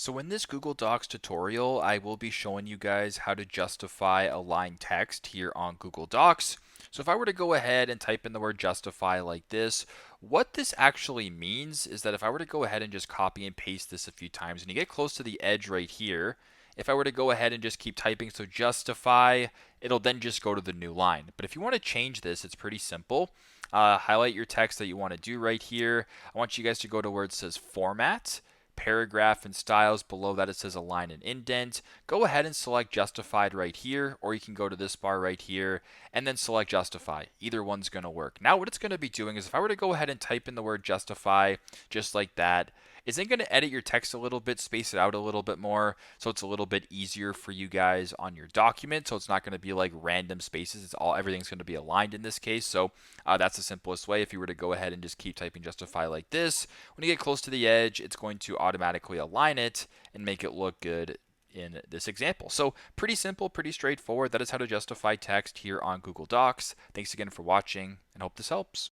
So in this Google Docs tutorial, I will be showing you guys how to justify aligned text here on Google Docs. So if I were to go ahead and type in the word justify like this, what this actually means is that if I were to go ahead and just copy and paste this a few times and you get close to the edge right here, if I were to go ahead and just keep typing, so justify, it'll then just go to the new line. But if you want to change this, it's pretty simple. Highlight your text that you want to do right here. I want you guys to go to where it says format, paragraph and styles. Below that it says align and indent. Go ahead and select justified right here, or you can go to this bar right here and then select justify. Either one's going to work. Now what it's going to be doing is if I were to go ahead and type in the word justify just like that, is then going to edit your text a little bit, space it out a little bit more, so it's a little bit easier for you guys on your document. So it's not going to be like random spaces. It's all everything's going to be aligned in this case. So that's the simplest way. If you were to go ahead and just keep typing justify like this, when you get close to the edge, it's going to automatically align it and make it look good in this example. So pretty simple, pretty straightforward. That is how to justify text here on Google Docs. Thanks again for watching and hope this helps.